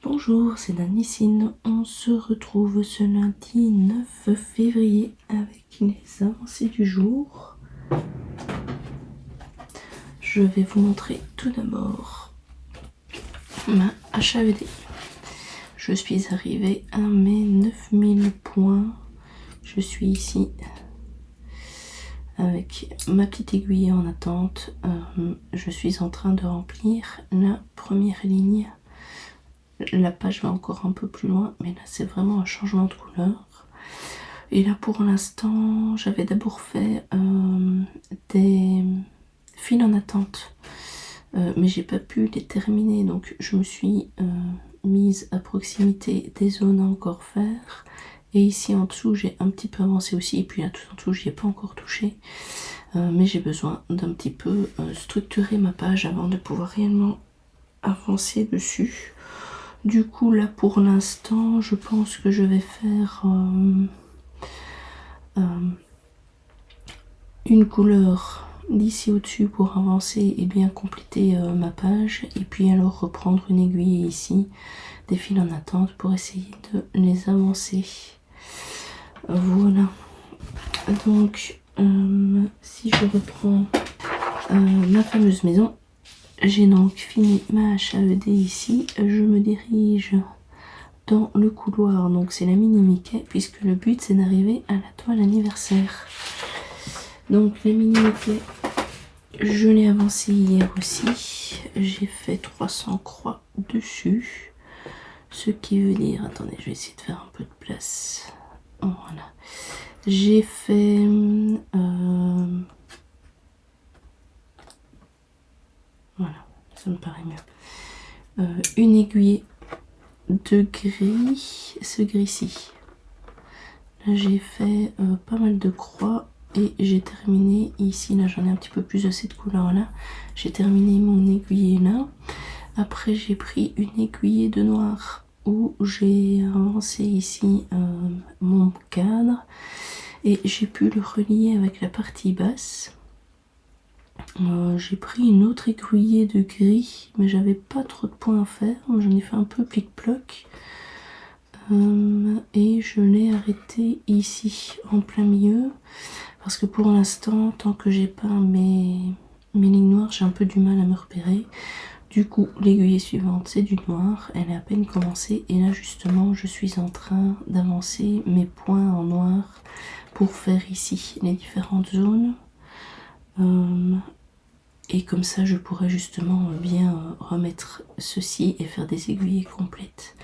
Bonjour, c'est Danissine. On se retrouve ce lundi 9 février avec les avancées du jour. Je vais vous montrer tout d'abord ma HAED. Je suis arrivée à mes 9000 points. Je suis ici avec ma petite aiguille en attente. Je suis en train de remplir la première ligne. La page va encore un peu plus loin, mais là c'est vraiment un changement de couleur. Et là pour l'instant, j'avais d'abord fait des fils en attente, mais j'ai pas pu les terminer, donc je me suis mise à proximité des zones à encore faire. Et ici en dessous, j'ai un petit peu avancé aussi, et puis là tout en dessous, j'y ai pas encore touché. Mais j'ai besoin d'un petit peu structurer ma page avant de pouvoir réellement avancer dessus. Du coup là pour l'instant je pense que je vais faire une couleur d'ici au dessus pour avancer et bien compléter ma page, et puis alors reprendre une aiguille ici, des fils en attente pour essayer de les avancer. Voilà, donc si je reprends ma fameuse maison, j'ai donc fini ma HAED ici. Je me dirige dans le couloir, donc c'est la mini Mickey, puisque le but c'est d'arriver à la toile anniversaire. Donc la mini Mickey, je l'ai avancée hier aussi. J'ai fait 300 croix dessus. Ce qui veut dire, attendez, je vais essayer de faire un peu de place. Voilà. J'ai fait... voilà, ça me paraît mieux. Une aiguille de gris, ce gris-ci. Là j'ai fait pas mal de croix et j'ai terminé ici. Là j'en ai un petit peu plus de cette couleur là. J'ai terminé mon aiguillé là. Après j'ai pris une aiguillée de noir où j'ai avancé ici mon cadre et j'ai pu le relier avec la partie basse. J'ai pris une autre aiguillée de gris, mais j'avais pas trop de points à faire, j'en ai fait un peu plic-ploc. Et je l'ai arrêté ici, en plein milieu, parce que pour l'instant, tant que j'ai pas mes lignes noires, j'ai un peu du mal à me repérer. Du coup, l'aiguille suivante, c'est du noir, elle est à peine commencée, et là justement, je suis en train d'avancer mes points en noir pour faire ici les différentes zones. Et comme ça je pourrais justement bien remettre ceci et faire des aiguilles complètes.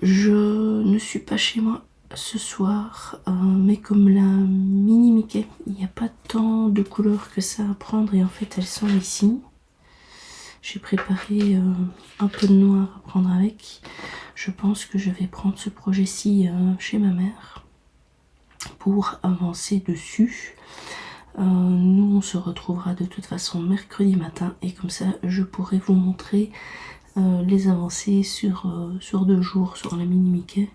Je ne suis pas chez moi ce soir, mais comme la mini Mickey, il n'y a pas tant de couleurs que ça à prendre, et en fait elles sont ici. J'ai préparé un peu de noir à prendre avec. Je pense que je vais prendre ce projet-ci chez ma mère pour avancer dessus. Nous on se retrouvera de toute façon mercredi matin, et comme ça je pourrai vous montrer les avancées sur 2 jours sur la mini Mickey.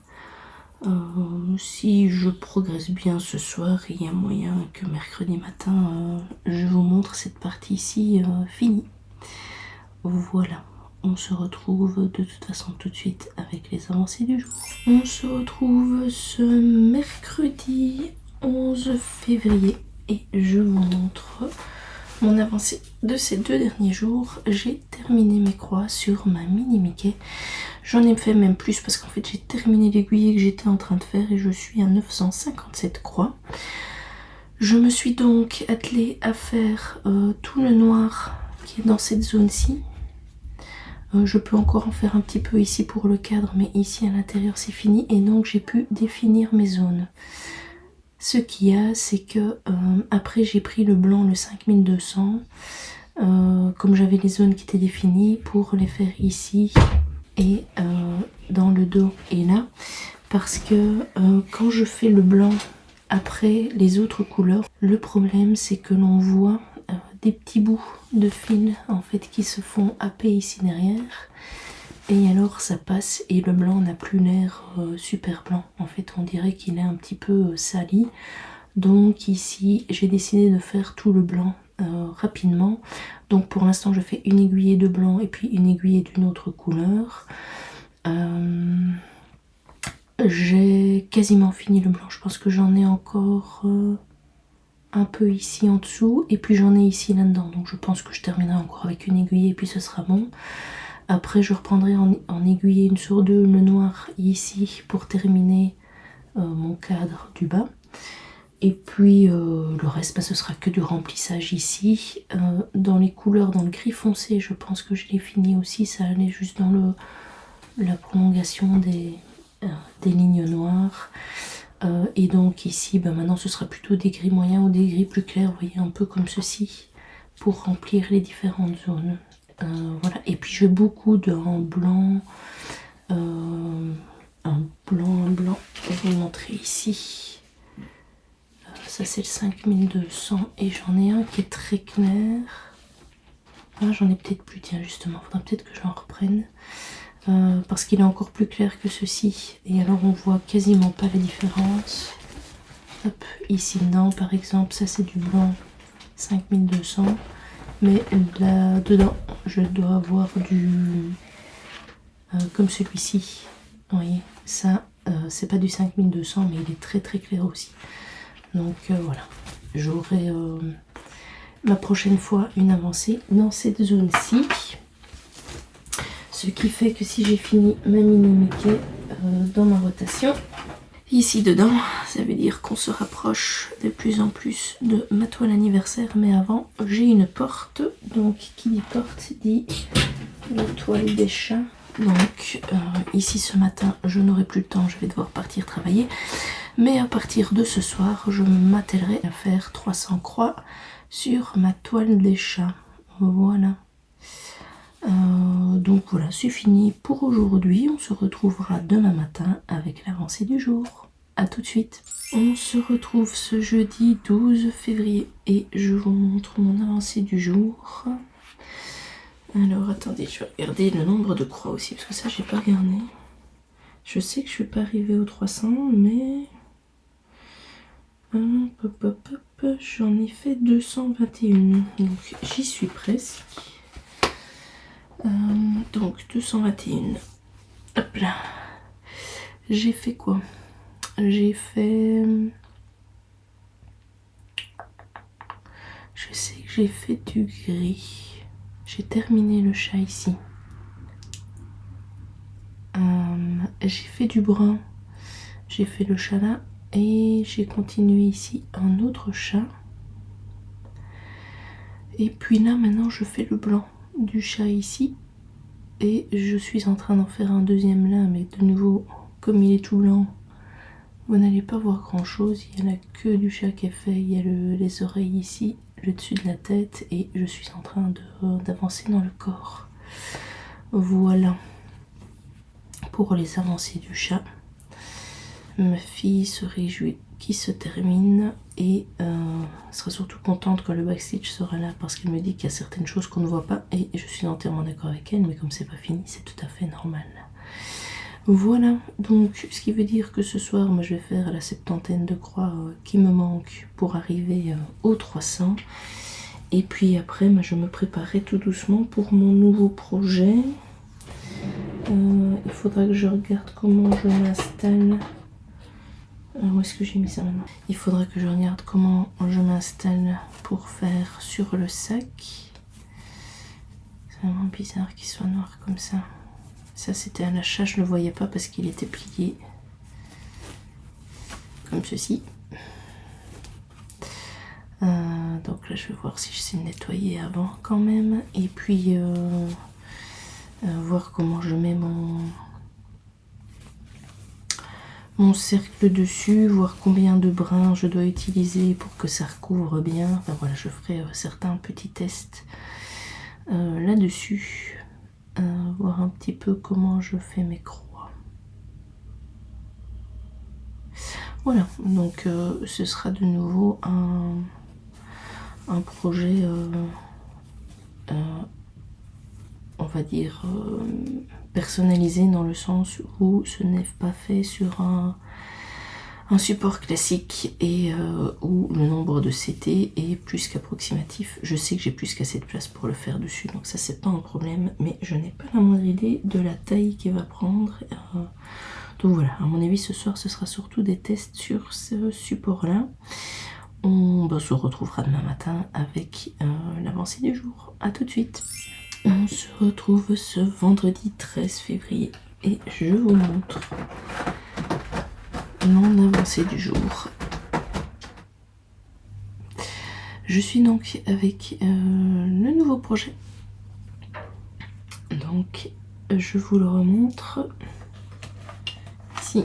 Si je progresse bien ce soir, il y a moyen que mercredi matin je vous montre cette partie ici finie. Voilà, on se retrouve de toute façon tout de suite avec les avancées du jour. On se retrouve ce mercredi 11 février. Et je vous montre mon avancée de ces 2 derniers jours. J'ai terminé mes croix sur ma mini Mickey. J'en ai fait même plus parce qu'en fait j'ai terminé l'aiguille que j'étais en train de faire et je suis à 957 croix. Je me suis donc attelée à faire tout le noir qui est dans cette zone-ci. Je peux encore en faire un petit peu ici pour le cadre, mais ici à l'intérieur c'est fini, et donc j'ai pu définir mes zones. Ce qu'il y a, c'est que après j'ai pris le blanc, le 5200, comme j'avais les zones qui étaient définies, pour les faire ici et dans le dos et là, parce que quand je fais le blanc après les autres couleurs, le problème c'est que l'on voit des petits bouts de fil en fait qui se font happer ici derrière. Et alors ça passe et le blanc n'a plus l'air super blanc. En fait on dirait qu'il est un petit peu sali. Donc ici j'ai décidé de faire tout le blanc rapidement. Donc pour l'instant je fais une aiguillée de blanc et puis une aiguillée d'une autre couleur. J'ai quasiment fini le blanc. Je pense que j'en ai encore un peu ici en dessous. Et puis j'en ai ici là-dedans. Donc je pense que je terminerai encore avec une aiguille et puis ce sera bon. Après je reprendrai en aiguille une sur deux le noir ici pour terminer mon cadre du bas. Et puis le reste, bah, ce sera que du remplissage ici. Dans les couleurs, dans le gris foncé, je pense que je l'ai fini aussi. Ça allait juste dans la prolongation des lignes noires. Et donc ici, bah, maintenant ce sera plutôt des gris moyens ou des gris plus clairs, vous voyez, un peu comme ceci, pour remplir les différentes zones. Voilà. Et puis je vais beaucoup en blanc. Un blanc. Je vais vous montrer ici. Ça c'est le 5200 et j'en ai un qui est très clair. Ah, j'en ai peut-être plus, tiens justement, faudra peut-être que j'en reprenne. Parce qu'il est encore plus clair que ceci. Et alors on voit quasiment pas la différence. Hop, ici dedans par exemple, ça c'est du blanc 5200. Mais là dedans, je dois avoir du... comme celui-ci. Vous voyez, ça c'est pas du 5200 mais il est très très clair aussi. Donc voilà, j'aurai la prochaine fois une avancée dans cette zone-ci. Ce qui fait que si j'ai fini ma mini Mickey dans ma rotation, ici dedans, ça veut dire qu'on se rapproche de plus en plus de ma toile anniversaire. Mais avant, j'ai une porte. Donc qui dit porte dit la toile des chats. Donc ici ce matin, je n'aurai plus le temps, je vais devoir partir travailler. Mais à partir de ce soir, je m'attellerai à faire 300 croix sur ma toile des chats. Voilà. Donc voilà, c'est fini pour aujourd'hui. On se retrouvera demain matin avec l'avancée du jour. A tout de suite. On se retrouve ce jeudi 12 février et je vous montre mon avancée du jour. Alors attendez, je vais regarder le nombre de croix aussi parce que ça j'ai pas regardé. Je sais que je suis pas arrivée aux 300 mais... j'en ai fait 221, donc j'y suis presque. Donc 221. Hop là. J'ai fait quoi? J'ai fait... Je sais que j'ai fait du gris. J'ai terminé le chat ici. J'ai fait du brun. J'ai fait le chat là. Et j'ai continué ici un autre chat. Et puis là maintenant je fais le blanc du chat ici. Et je suis en train d'en faire un deuxième là. Mais de nouveau, comme il est tout blanc, vous n'allez pas voir grand chose. Il y a la queue du chat qui est fait. Il y a les oreilles ici, le dessus de la tête. Et je suis en train d'avancer dans le corps. Voilà. Pour les avancées du chat. Ma fille se réjouit qu'il se termine et sera surtout contente quand le backstitch sera là parce qu'elle me dit qu'il y a certaines choses qu'on ne voit pas et je suis entièrement d'accord avec elle, mais comme c'est pas fini, c'est tout à fait normal. Voilà, donc ce qui veut dire que ce soir, moi je vais faire la 70 de croix qui me manque pour arriver aux 300. Et puis après, moi, je me préparerai tout doucement pour mon nouveau projet. Il faudra que je regarde comment je m'installe. Où est-ce que j'ai mis ça maintenant? Il faudra que je regarde comment je m'installe pour faire sur le sac. C'est vraiment bizarre qu'il soit noir comme ça. Ça c'était à l'achat, je ne le voyais pas parce qu'il était plié. Comme ceci. Donc là je vais voir si je sais nettoyer avant quand même. Et puis voir comment je mets mon cercle dessus, voir combien de brins je dois utiliser pour que ça recouvre bien. Enfin voilà, je ferai certains petits tests là-dessus. Voir un petit peu comment je fais mes croix. Voilà, donc ce sera de nouveau un projet, on va dire, personnalisé dans le sens où ce n'est pas fait sur un un support classique et où le nombre de CT est plus qu'approximatif. Je sais que j'ai plus qu'assez de place pour le faire dessus, donc ça c'est pas un problème, mais je n'ai pas la moindre idée de la taille qu'il va prendre. Donc voilà, à mon avis ce soir ce sera surtout des tests sur ce support là. On se retrouvera demain matin avec l'avancée du jour. A tout de suite. On se retrouve ce vendredi 13 février et je vous montre mon avancée du jour. Je suis donc avec le nouveau projet. Donc je vous le remontre ici.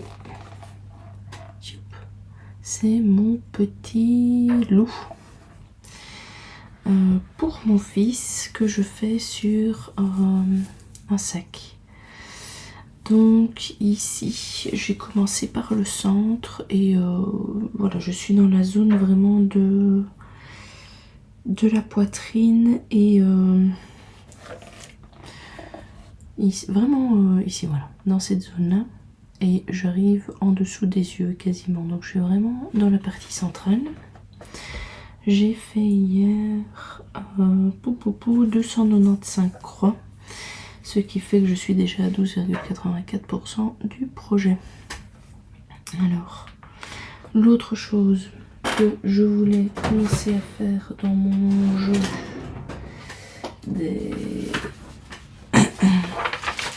C'est mon petit loup pour mon fils que je fais sur un sac. Donc ici j'ai commencé par le centre et voilà, je suis dans la zone vraiment de la poitrine et ici, vraiment ici voilà, dans cette zone là. Et j'arrive en dessous des yeux quasiment, donc je suis vraiment dans la partie centrale. J'ai fait hier 295 croix, ce qui fait que je suis déjà à 12,84% du projet. Alors, l'autre chose que je voulais commencer à faire dans mon jeu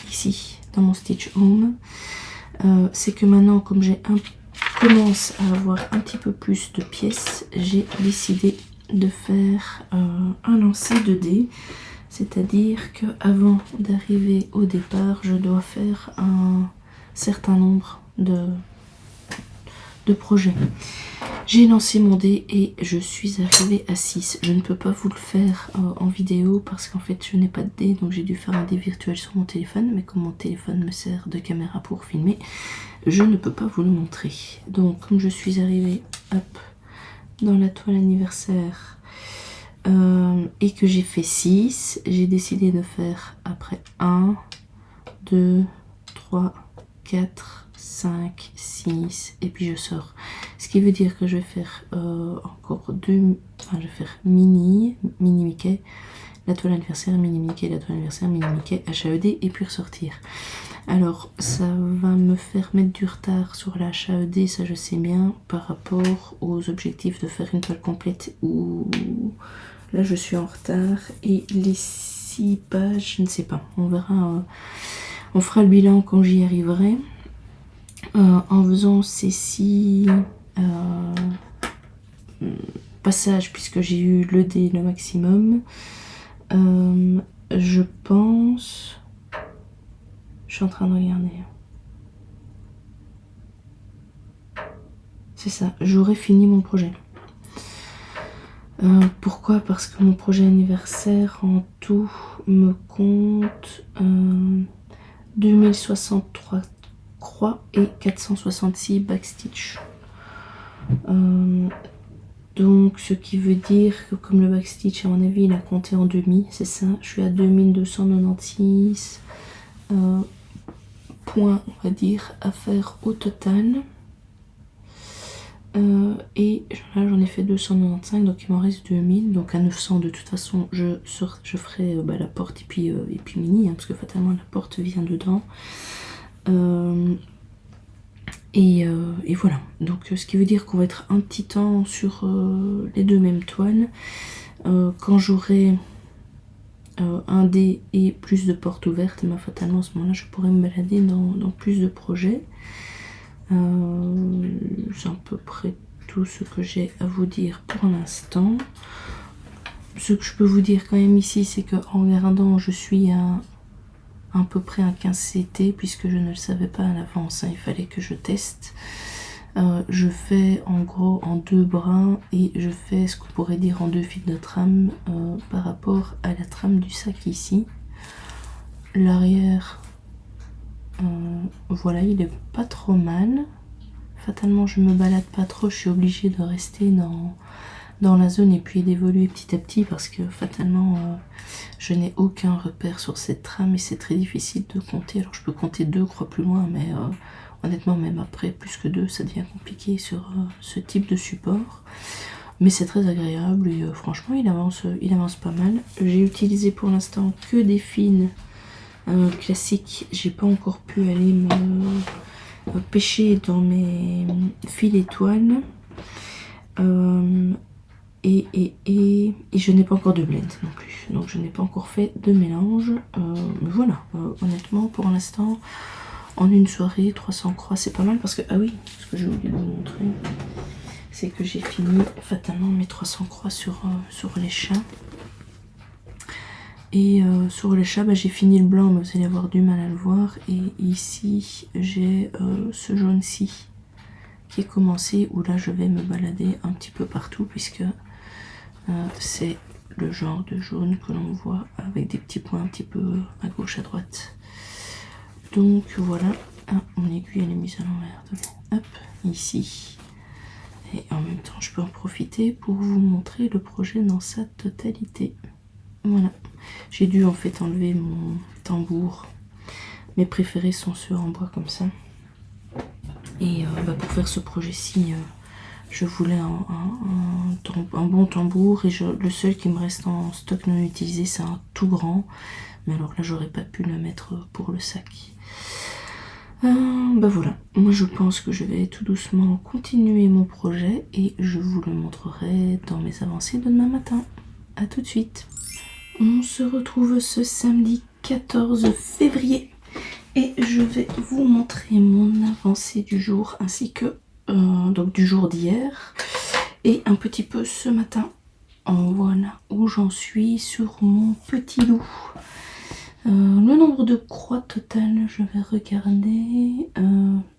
ici, dans mon Stitch Home, c'est que maintenant, comme commence à avoir un petit peu plus de pièces, j'ai décidé de faire un lancer de dés, c'est-à-dire que avant d'arriver au départ, je dois faire un certain nombre de projets. J'ai lancé mon dé et je suis arrivée à 6. Je ne peux pas vous le faire en vidéo parce qu'en fait je n'ai pas de dé, donc j'ai dû faire un dé virtuel sur mon téléphone, mais comme mon téléphone me sert de caméra pour filmer, je ne peux pas vous le montrer. Donc comme je suis arrivée dans la toile anniversaire et que j'ai fait 6, j'ai décidé de faire après 1, 2, 3, 4, 5, 6 et puis je sors. Ce qui veut dire que je vais faire encore deux, enfin je vais faire mini Mickey, la toile anniversaire, mini Mickey, la toile anniversaire, mini Mickey, HAED et puis ressortir. Alors ça va me faire mettre du retard sur la HAED, ça je sais bien, par rapport aux objectifs de faire une toile complète où là je suis en retard et les 6 pages, je ne sais pas, on verra, on fera le bilan quand j'y arriverai. En faisant ces 6 passages, puisque j'ai eu le dé le maximum, je pense, je suis en train de regarder, c'est ça, j'aurai fini mon projet. Pourquoi? Parce que mon projet anniversaire en tout me compte 2063 croix et 466 backstitch. Donc ce qui veut dire que comme le backstitch à mon avis il a compté en demi, c'est ça, je suis à 2296 points on va dire à faire au total. Et là j'en ai fait 295, donc il m'en reste 2000, donc à 900 de toute façon je ferai la porte et puis mini, hein, parce que fatalement la porte vient dedans. Et voilà, donc ce qui veut dire qu'on va être un petit temps sur les deux mêmes toiles. Quand j'aurai un dé et plus de portes ouvertes, fatalement à ce moment là je pourrais me balader dans plus de projets. C'est à peu près tout ce que j'ai à vous dire pour l'instant. Ce que je peux vous dire quand même ici, c'est que en regardant, je suis à peu près un 15 CT, puisque je ne le savais pas à l'avance, hein, il fallait que je teste. Je fais en gros en 2 brins et je fais ce qu'on pourrait dire en 2 fils de trame par rapport à la trame du sac ici. L'arrière, voilà, il est pas trop mal. Fatalement je me balade pas trop, je suis obligée de rester dans la zone et puis d'évoluer petit à petit parce que fatalement je n'ai aucun repère sur cette trame et c'est très difficile de compter. Alors je peux compter 2 croix plus loin, mais honnêtement même après plus que 2 ça devient compliqué sur ce type de support. Mais c'est très agréable et franchement il avance pas mal. J'ai utilisé pour l'instant que des fils classiques. J'ai pas encore pu aller me pêcher dans mes fils étoiles. Et je n'ai pas encore de blend non plus. Donc je n'ai pas encore fait de mélange. Mais voilà, honnêtement pour l'instant, en une soirée, 300 croix c'est pas mal parce que, ah oui, ce que j'ai oublié de vous montrer, c'est que j'ai fini fatalement mes 300 croix sur les chats. Et sur les chats, j'ai fini le blanc, mais vous allez avoir du mal à le voir. Et ici, j'ai ce jaune-ci qui est commencé, où là je vais me balader un petit peu partout, puisque c'est le genre de jaune que l'on voit avec des petits points un petit peu à gauche, à droite. Donc voilà, mon aiguille elle est mise à l'envers. Hop, ici. Et en même temps, je peux en profiter pour vous montrer le projet dans sa totalité. Voilà, j'ai dû en fait enlever mon tambour. Mes préférés sont ceux en bois comme ça. Et pour faire ce projet-ci, je voulais un bon tambour. Et le seul qui me reste en stock non utilisé, c'est un tout grand. Mais alors là, j'aurais pas pu le mettre pour le sac. Voilà, moi je pense que je vais tout doucement continuer mon projet et je vous le montrerai dans mes avancées de demain matin. A tout de suite. On se retrouve ce samedi 14 février et je vais vous montrer mon avancée du jour ainsi que donc du jour d'hier et un petit peu ce matin. Voilà où j'en suis sur mon petit loup. Le nombre de croix totales, je vais regarder.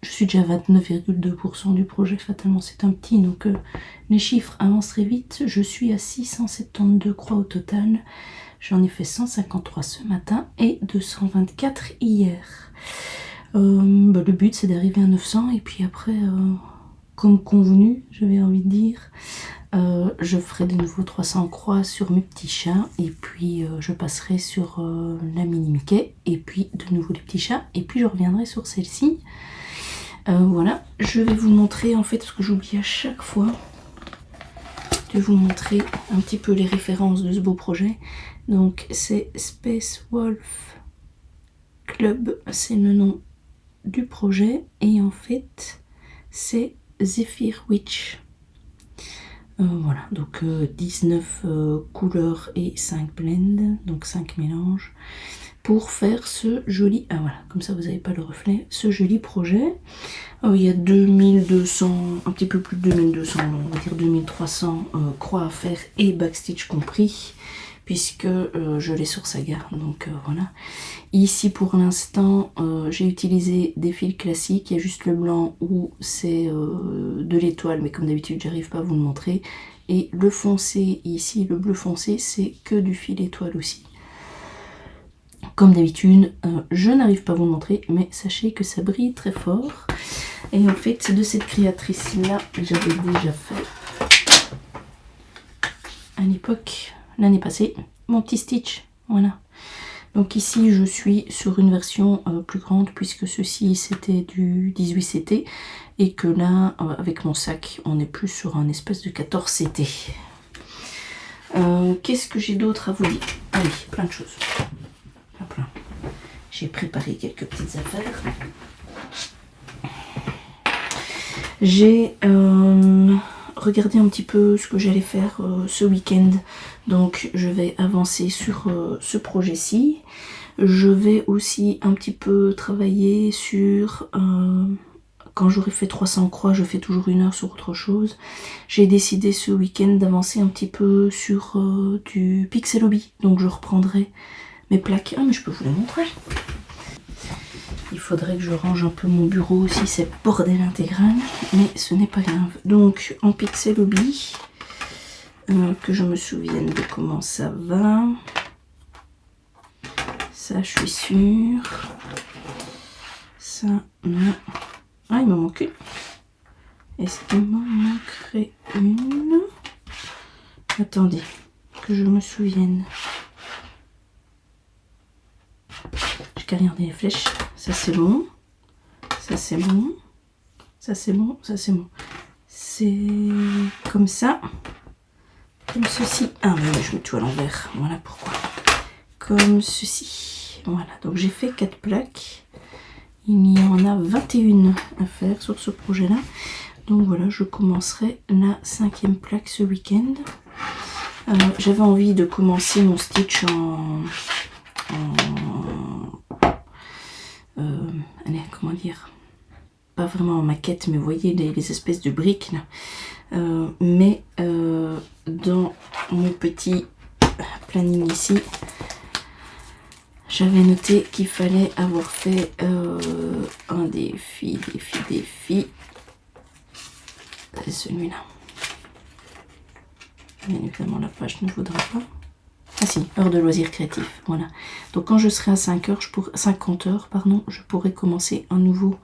Je suis déjà à 29,2% du projet, fatalement c'est un petit, donc les chiffres avancent très vite. Je suis à 672 croix au total. J'en ai fait 153 ce matin et 224 hier. Le but c'est d'arriver à 900 et puis après, comme convenu, j'avais envie de dire, je ferai de nouveau 300 croix sur mes petits chats et puis je passerai sur la mini Mickey et puis de nouveau les petits chats et puis je reviendrai sur celle-ci. Voilà, je vais vous montrer en fait ce que j'oublie à chaque fois de vous montrer un petit peu les références de ce beau projet. Donc c'est Space Wolf Club, c'est le nom du projet et en fait c'est Zephyr Witch. Voilà, donc 19 couleurs et 5 blends, donc 5 mélanges, pour faire ce joli, voilà, comme ça vous n'avez pas le reflet, ce joli projet. Il y a 2200, un petit peu plus de 2200, on va dire 2300 croix à faire et backstitch compris, puisque je l'ai sur Saga, donc voilà. Ici pour l'instant j'ai utilisé des fils classiques, il y a juste le blanc où c'est de l'étoile, mais comme d'habitude j'arrive pas à vous le montrer. Et le foncé ici, le bleu foncé, c'est que du fil étoile aussi. Comme d'habitude, je n'arrive pas à vous le montrer, mais sachez que ça brille très fort. Et en fait, de cette créatrice-là, j'avais déjà fait à l'époque, l'année passée, mon petit Stitch, voilà. Donc ici je suis sur une version plus grande puisque ceci c'était du 18 CT et que là avec mon sac on est plus sur un espèce de 14 CT. Qu'est-ce que j'ai d'autre à vous dire? Ah oui, plein de choses. Plein. J'ai préparé quelques petites affaires. J'ai regardé un petit peu ce que j'allais faire ce week-end. Donc je vais avancer sur ce projet-ci. Je vais aussi un petit peu travailler sur... quand j'aurai fait 300 croix, je fais toujours 1 heure sur autre chose. J'ai décidé ce week-end d'avancer un petit peu sur du Pixel Hobby. Donc je reprendrai mes plaques. Ah mais je peux vous les montrer. Il faudrait que je range un peu mon bureau aussi, c'est bordel intégral, mais ce n'est pas grave. Donc en Pixel Hobby, que je me souvienne de comment ça va. Ça, je suis sûre. Ça, non. Ah, il me manque une. Est-ce qu'il m'en manquerait une? Attendez, que je me souvienne. J'ai qu'à regarder les flèches. Ça c'est bon. Ça c'est bon. Ça c'est bon. Ça c'est bon. C'est comme ça. Comme ceci. Ah mais je mets tout à l'envers. Voilà pourquoi. Comme ceci. Voilà. Donc j'ai fait 4 plaques. Il y en a 21 à faire sur ce projet-là. Donc voilà, je commencerai la 5e plaque ce week-end. J'avais envie de commencer mon stitch allez, comment dire, pas vraiment en maquette, mais vous voyez les espèces de briques là. Mais dans mon petit planning ici, j'avais noté qu'il fallait avoir fait un défi. C'est celui-là. Bien évidemment, la page ne voudra pas. Ah si, heure de loisirs créatifs. Voilà. Donc quand je serai à 50 heures, pardon, je pourrai commencer un nouveau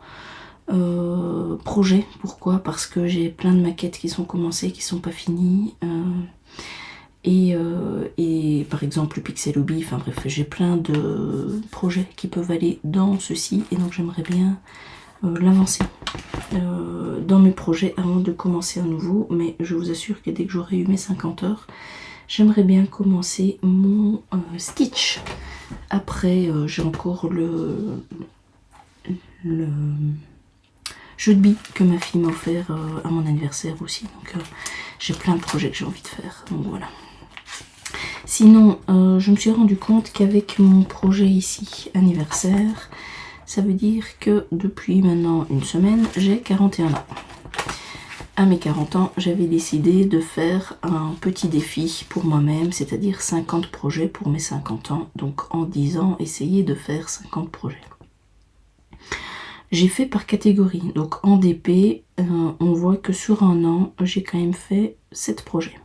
projet. Pourquoi? Parce que j'ai plein de maquettes qui sont commencées, qui sont pas finies. Et par exemple le Pixel Hobby, enfin bref, j'ai plein de projets qui peuvent aller dans ceci. Et donc j'aimerais bien l'avancer dans mes projets avant de commencer à nouveau. Mais je vous assure que dès que j'aurai eu mes 50 heures, j'aimerais bien commencer mon stitch. Après, j'ai encore le jeu de billes que ma fille m'a offert à mon anniversaire aussi. Donc j'ai plein de projets que j'ai envie de faire. Donc voilà. Sinon, je me suis rendu compte qu'avec mon projet ici, anniversaire, ça veut dire que depuis maintenant une semaine, j'ai 41 ans. À mes 40 ans, j'avais décidé de faire un petit défi pour moi-même, c'est-à-dire 50 projets pour mes 50 ans. Donc en 10 ans, essayer de faire 50 projets. J'ai fait par catégorie. Donc en DP, on voit que sur un an, j'ai quand même fait 7 projets.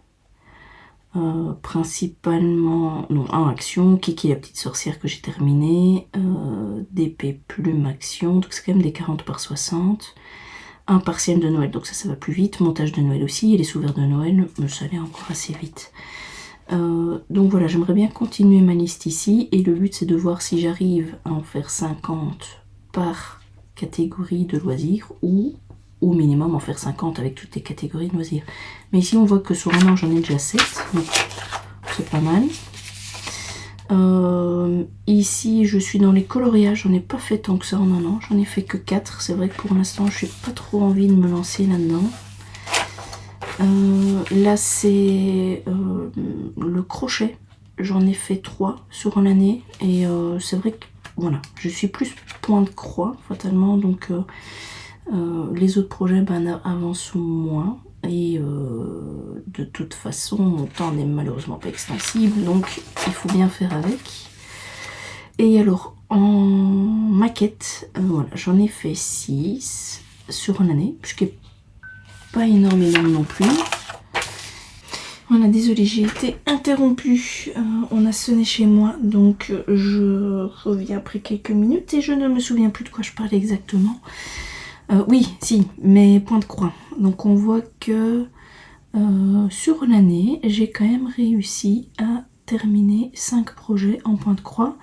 Principalement en action, Kiki la petite sorcière que j'ai terminé, DP plume action, donc c'est quand même des 40 par 60, un partiel de Noël, donc ça va plus vite, montage de Noël aussi, et les sous-verts de Noël, ça allait encore assez vite. Donc voilà, j'aimerais bien continuer ma liste ici, et le but c'est de voir si j'arrive à en faire 50 par catégorie de loisirs, ou au minimum en faire 50 avec toutes les catégories de loisirs. Mais ici on voit que sur un an j'en ai déjà 7, donc c'est pas mal. Ici je suis dans les coloriages, j'en ai pas fait tant que ça en un an, j'en ai fait que 4. C'est vrai que pour l'instant je n'ai pas trop envie de me lancer là-dedans. Là c'est le crochet, j'en ai fait 3 sur l'année, et c'est vrai que voilà, je suis plus point de croix fatalement, donc les autres projets avancent moins, et de toute façon mon temps n'est malheureusement pas extensible, donc il faut bien faire avec. Et alors en maquette, voilà, j'en ai fait 6 sur l'année, ce qui n'est pas énormément non plus. Voilà, désolée, j'ai été interrompue, on a sonné chez moi, donc je reviens après quelques minutes et je ne me souviens plus de quoi je parlais exactement. Oui, si, mes points de croix. Donc on voit que sur l'année, j'ai quand même réussi à terminer 5 projets en points de croix.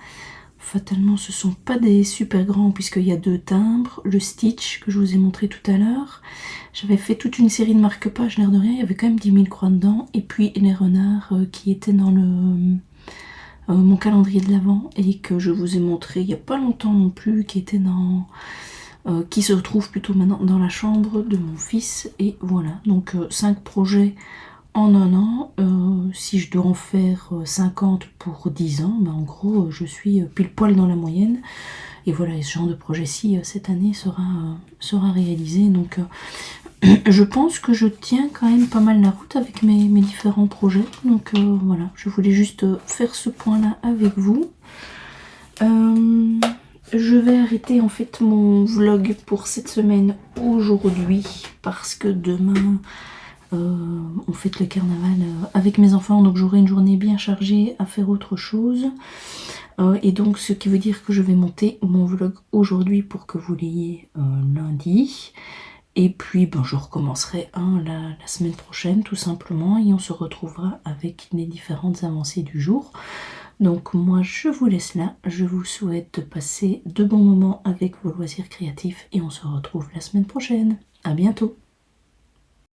Fatalement, ce ne sont pas des super grands puisqu'il y a 2 timbres, le stitch que je vous ai montré tout à l'heure. J'avais fait toute une série de marque-pages, l'air de rien, il y avait quand même 10 000 croix dedans. Et puis les renards qui étaient dans mon calendrier de l'Avent et que je vous ai montré il n'y a pas longtemps non plus, qui étaient dans... qui se retrouvent plutôt maintenant dans la chambre de mon fils. Et voilà, donc 5 projets en un an. Si je dois en faire 50 pour 10 ans, en gros je suis pile poil dans la moyenne. Et voilà, et ce genre de projet-ci cette année sera réalisé. Donc je pense que je tiens quand même pas mal la route avec mes différents projets. Donc voilà, je voulais juste faire ce point-là avec vous. Je vais arrêter en fait mon vlog pour cette semaine aujourd'hui parce que demain on fête le carnaval avec mes enfants, donc j'aurai une journée bien chargée à faire autre chose. Et donc ce qui veut dire que je vais monter mon vlog aujourd'hui pour que vous l'ayez lundi. Et puis ben, je recommencerai la semaine prochaine tout simplement et on se retrouvera avec les différentes avancées du jour. Donc moi je vous laisse là, je vous souhaite de passer de bons moments avec vos loisirs créatifs et on se retrouve la semaine prochaine. À bientôt.